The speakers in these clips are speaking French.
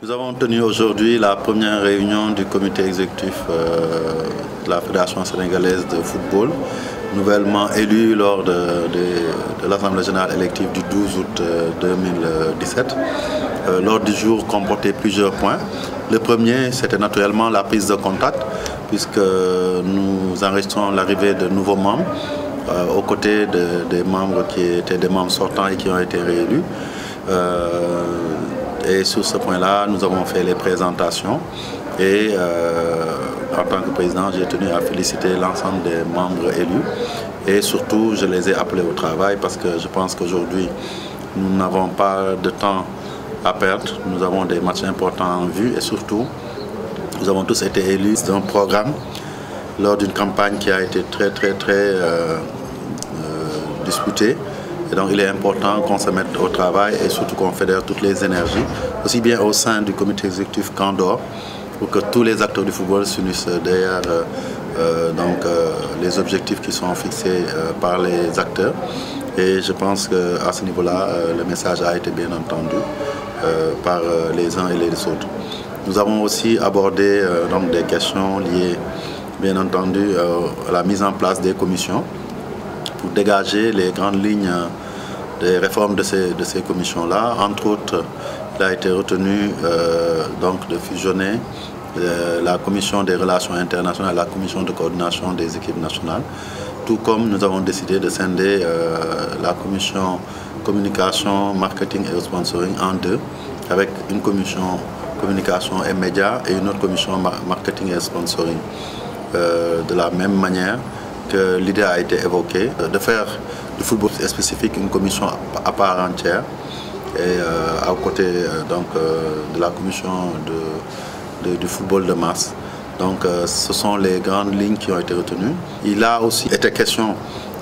Nous avons tenu aujourd'hui la première réunion du comité exécutif de la Fédération sénégalaise de football, nouvellement élu lors de l'Assemblée générale élective du 12 août 2017. L'ordre du jour comportait plusieurs points. Le premier, c'était naturellement la prise de contact, puisque nous enregistrons l'arrivée de nouveaux membres, aux côtés des membres qui étaient des membres sortants et qui ont été réélus. Et sur ce point-là, nous avons fait les présentations et en tant que président, j'ai tenu à féliciter l'ensemble des membres élus et surtout, je les ai appelés au travail parce que je pense qu'aujourd'hui, nous n'avons pas de temps à perdre. Nous avons des matchs importants en vue et surtout, nous avons tous été élus d'un programme lors d'une campagne qui a été très disputée. Et donc il est important qu'on se mette au travail et surtout qu'on fédère toutes les énergies, aussi bien au sein du comité exécutif qu'en dehors, pour que tous les acteurs du football s'unissent derrière les objectifs qui sont fixés par les acteurs. Et je pense qu'à ce niveau-là, le message a été bien entendu par les uns et les autres. Nous avons aussi abordé des questions liées, bien entendu, à la mise en place des commissions, pour dégager les grandes lignes des réformes de ces commissions-là. Entre autres, il a été retenu de fusionner la commission des relations internationales et la commission de coordination des équipes nationales, tout comme nous avons décidé de scinder la commission communication, marketing et sponsoring en deux, avec une commission communication et médias et une autre commission marketing et sponsoring. De la même manière que l'idée a été évoquée de faire du football spécifique une commission à part entière et à côté de la commission du football de masse. Donc ce sont les grandes lignes qui ont été retenues. Il a aussi été question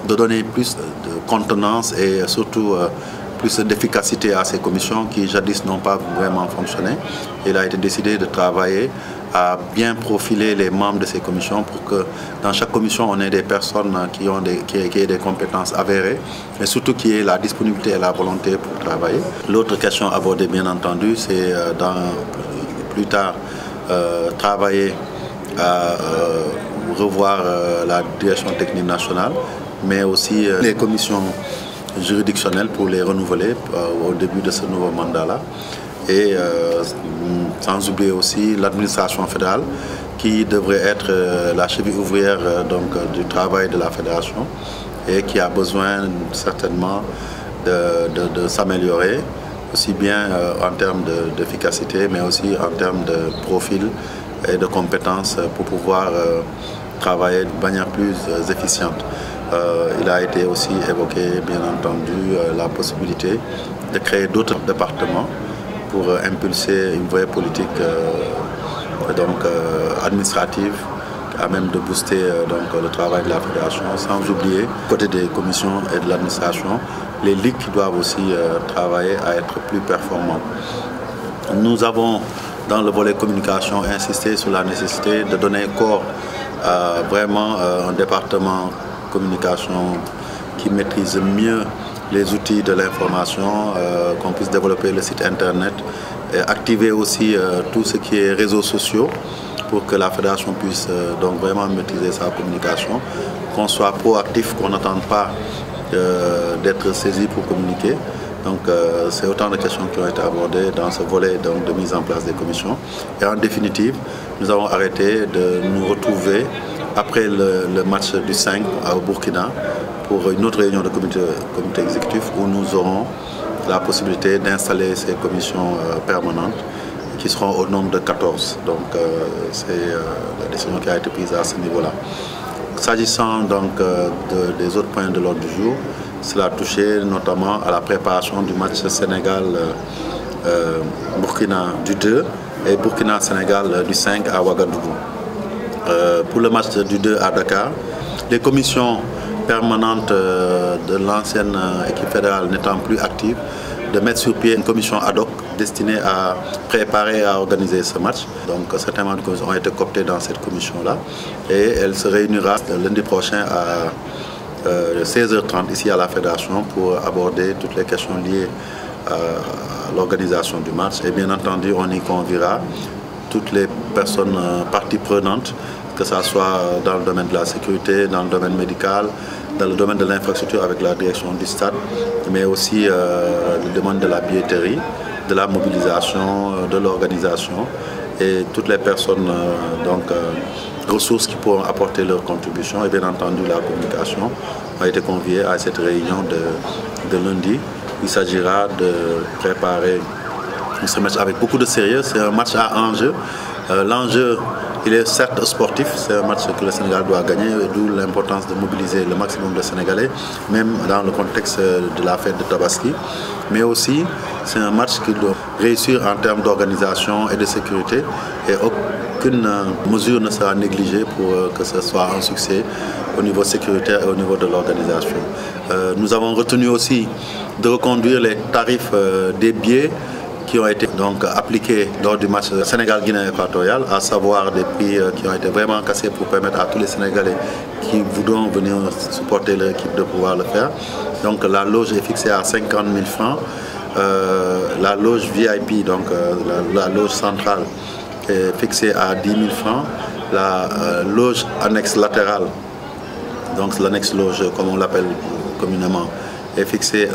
de donner plus de contenance et surtout plus d'efficacité à ces commissions qui jadis n'ont pas vraiment fonctionné. Il a été décidé de travailler à bien profiler les membres de ces commissions pour que dans chaque commission on ait des personnes qui aient des compétences avérées mais surtout qui aient la disponibilité et la volonté pour travailler. L'autre question abordée bien entendu c'est plus tard travailler à revoir la direction technique nationale mais aussi les commissions juridictionnelles pour les renouveler au début de ce nouveau mandat-là. Et sans oublier aussi l'administration fédérale qui devrait être la cheville ouvrière du travail de la fédération et qui a besoin certainement de s'améliorer, aussi bien en termes d'efficacité mais aussi en termes de profil et de compétences pour pouvoir travailler de manière plus efficiente. Il a été aussi évoqué bien entendu la possibilité de créer d'autres départements pour impulser une vraie politique administrative à même de booster le travail de la fédération, sans oublier, côté des commissions et de l'administration, les ligues qui doivent aussi travailler à être plus performantes. Nous avons, dans le volet communication, insisté sur la nécessité de donner corps à vraiment un département communication qui maîtrise mieux les outils de l'information, qu'on puisse développer le site internet, et activer aussi tout ce qui est réseaux sociaux pour que la fédération puisse vraiment maîtriser sa communication, qu'on soit proactif, qu'on n'attende pas d'être saisi pour communiquer. Donc c'est autant de questions qui ont été abordées dans ce volet de mise en place des commissions. Et en définitive, nous avons arrêté de nous retrouver après le match du 5 au Burkina pour une autre réunion de comité exécutif où nous aurons la possibilité d'installer ces commissions permanentes qui seront au nombre de 14. Donc c'est la décision qui a été prise à ce niveau-là. S'agissant des autres points de l'ordre du jour, cela a touché notamment à la préparation du match Sénégal-Burkina du 2 et Burkina-Sénégal du 5 à Ouagadougou. Pour le match du 2 à Dakar, les commissions permanentes de l'ancienne équipe fédérale n'étant plus active, de mettre sur pied une commission ad hoc destinée à préparer et à organiser ce match. Donc certains membres ont été cooptés dans cette commission-là et elle se réunira lundi prochain à 16h30 ici à la fédération pour aborder toutes les questions liées l'organisation du match. Et bien entendu, on y conviera toutes les personnes parties prenantes, que ce soit dans le domaine de la sécurité, dans le domaine médical, dans le domaine de l'infrastructure avec la direction du stade, mais aussi le domaine de la billetterie, de la mobilisation, de l'organisation et toutes les personnes ressources qui pourront apporter leur contribution et bien entendu la communication ont été conviés à cette réunion de lundi. Il s'agira de préparer ce match avec beaucoup de sérieux. C'est un match à enjeu. L'enjeu, il est certes sportif, c'est un match que le Sénégal doit gagner, d'où l'importance de mobiliser le maximum de Sénégalais, même dans le contexte de la fête de Tabaski. Mais aussi, c'est un match qui doit réussir en termes d'organisation et de sécurité. Et aucune mesure ne sera négligée pour que ce soit un succès au niveau sécuritaire et au niveau de l'organisation. Nous avons retenu aussi de reconduire les tarifs des billets qui ont été donc appliqués lors du match Sénégal-Guinée équatoriale, à savoir des prix qui ont été vraiment cassés pour permettre à tous les Sénégalais qui voudront venir supporter leur équipe de pouvoir le faire. Donc la loge est fixée à 50 000 francs. La loge VIP, donc la loge centrale, est fixée à 10 000 francs. La loge annexe latérale, donc l'annexe loge comme on l'appelle communément, est fixée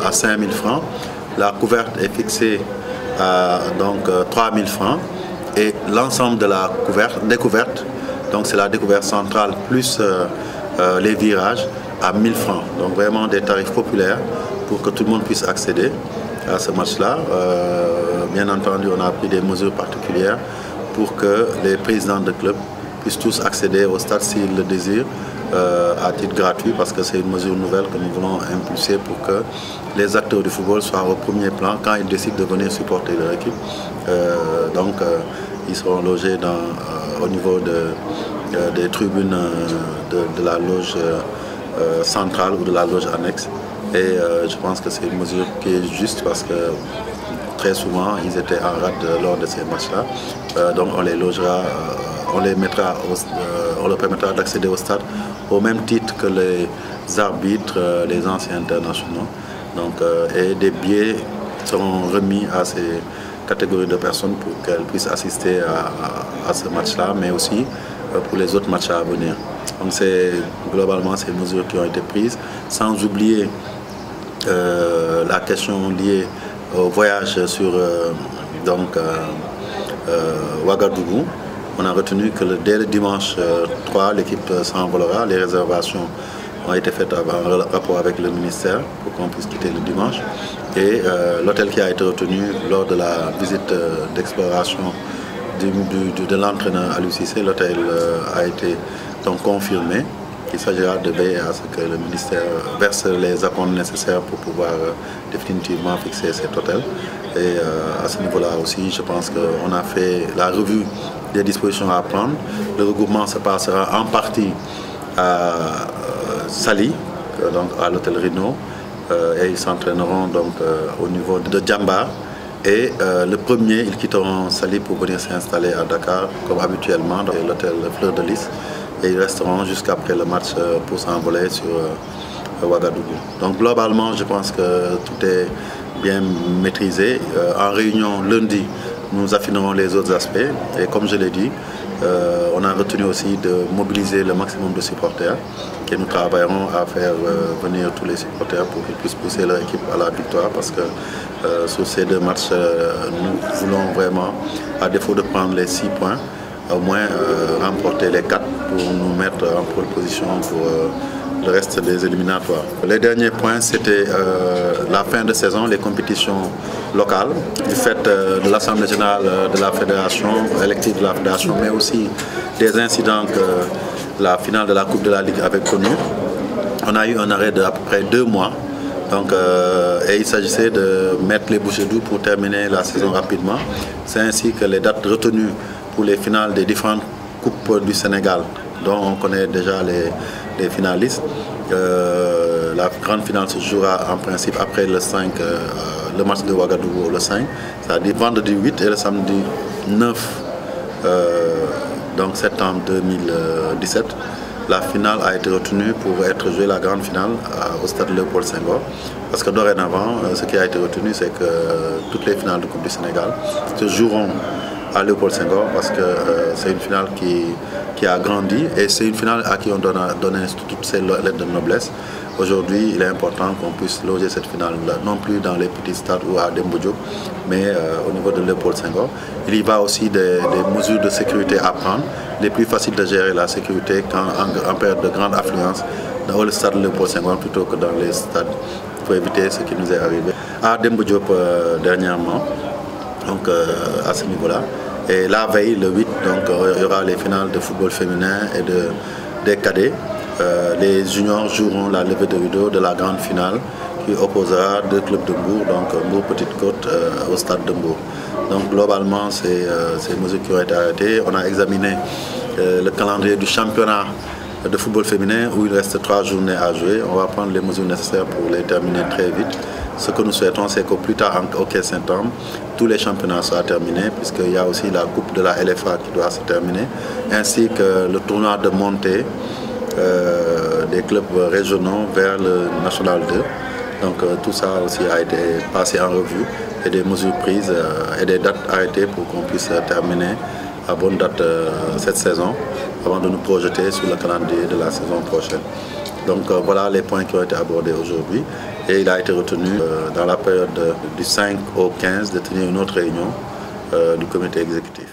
à 5 000 francs. La couverte est fixée à 3 000 francs et l'ensemble de la découverte, donc c'est la découverte centrale plus les virages à 1 000 francs. Donc vraiment des tarifs populaires pour que tout le monde puisse accéder à ce match-là. Bien entendu, on a pris des mesures particulières pour que les présidents de clubs puissent tous accéder au stade s'ils le désirent à titre gratuit, parce que c'est une mesure nouvelle que nous voulons impulser pour que les acteurs du football soient au premier plan quand ils décident de venir supporter leur équipe. Ils seront logés au niveau des tribunes de la loge centrale ou de la loge annexe. Et je pense que c'est une mesure qui est juste parce que très souvent ils étaient en rade lors de ces matchs-là. Donc on les logera, on leur permettra d'accéder au stade au même titre que les arbitres, les anciens internationaux. Et des billets seront remis à ces catégories de personnes pour qu'elles puissent assister à ce match-là, mais aussi pour les autres matchs à venir. Donc c'est globalement ces mesures qui ont été prises, sans oublier la question liée au voyage sur Ouagadougou. On a retenu que dès le dimanche 3, l'équipe s'envolera. Les réservations ont été faites en rapport avec le ministère pour qu'on puisse quitter le dimanche. Et l'hôtel qui a été retenu lors de la visite d'exploration de l'entraîneur Aliou Cissé, l'hôtel a été donc confirmé. Il s'agira de veiller à ce que le ministère verse les acomptes nécessaires pour pouvoir définitivement fixer cet hôtel. Et à ce niveau-là aussi, je pense qu'on a fait la revue des dispositions à prendre. Le regroupement se passera en partie à Saly, donc à l'hôtel Rino, et ils s'entraîneront donc au niveau de Djamba. Et le premier, ils quitteront Saly pour venir s'installer à Dakar, comme habituellement, dans l'hôtel Fleur de Lys. Et ils resteront jusqu'après le match pour s'envoler sur Ouagadougou. Donc globalement, je pense que tout est bien maîtrisé. En réunion lundi, nous affinerons les autres aspects. Et comme je l'ai dit, on a retenu aussi de mobiliser le maximum de supporters. Et nous travaillerons à faire venir tous les supporters pour qu'ils puissent pousser leur équipe à la victoire. Parce que sur ces deux matchs, nous voulons vraiment, à défaut de prendre les 6 points, au moins remporter les 4 pour nous mettre en pole position pour le reste des éliminatoires. Les derniers points, c'était la fin de saison, les compétitions locales, du fait de l'Assemblée générale de la fédération, élective de la fédération, mais aussi des incidents que la finale de la Coupe de la Ligue avait connu. On a eu un arrêt d'à peu près 2 mois. Et il s'agissait de mettre les bouchées doubles pour terminer la saison rapidement. C'est ainsi que les dates retenues pour les finales des différentes coupes du Sénégal, dont on connaît déjà les finalistes. La grande finale se jouera en principe après le 5, le match de Ouagadougou le 5, c'est-à-dire vendredi 8 et le samedi 9 septembre 2017. la finale a été retenue pour être jouée, la grande finale, au stade Léopold Senghor. Parce que dorénavant, ce qui a été retenu, c'est que toutes les finales de Coupe du Sénégal se joueront à Léopold Senghor, parce que c'est une finale qui a grandi et c'est une finale à qui on donne toutes ces lettres de noblesse. Aujourd'hui, il est important qu'on puisse loger cette finale non plus dans les petits stades ou à Demba Diop, mais au niveau de Léopold Senghor. Il y va aussi des mesures de sécurité à prendre. Il est plus facile de gérer la sécurité en période de grande affluence dans le stade de Léopold Senghor plutôt que dans les stades, pour éviter ce qui nous est arrivé à Demba Diop dernièrement, donc à ce niveau-là. Et la veille, le 8, donc, il y aura les finales de football féminin et des cadets. Les juniors joueront la levée de rideau de la grande finale qui opposera deux clubs de Mbour, donc Mbour Petite Côte au stade de Mbour. Donc globalement, c'est ces mesures qui ont été arrêtées. On a examiné le calendrier du championnat de football féminin où il reste 3 journées à jouer. On va prendre les mesures nécessaires pour les terminer très vite. Ce que nous souhaitons, c'est qu'au plus tard, au 15 septembre, tous les championnats soient terminés, puisqu'il y a aussi la coupe de la LFA qui doit se terminer, ainsi que le tournoi de montée des clubs régionaux vers le National 2. Donc tout ça aussi a été passé en revue et des mesures prises et des dates arrêtées pour qu'on puisse terminer à bonne date cette saison avant de nous projeter sur le calendrier de la saison prochaine. Donc voilà les points qui ont été abordés aujourd'hui et il a été retenu dans la période du 5 au 15 de tenir une autre réunion du comité exécutif.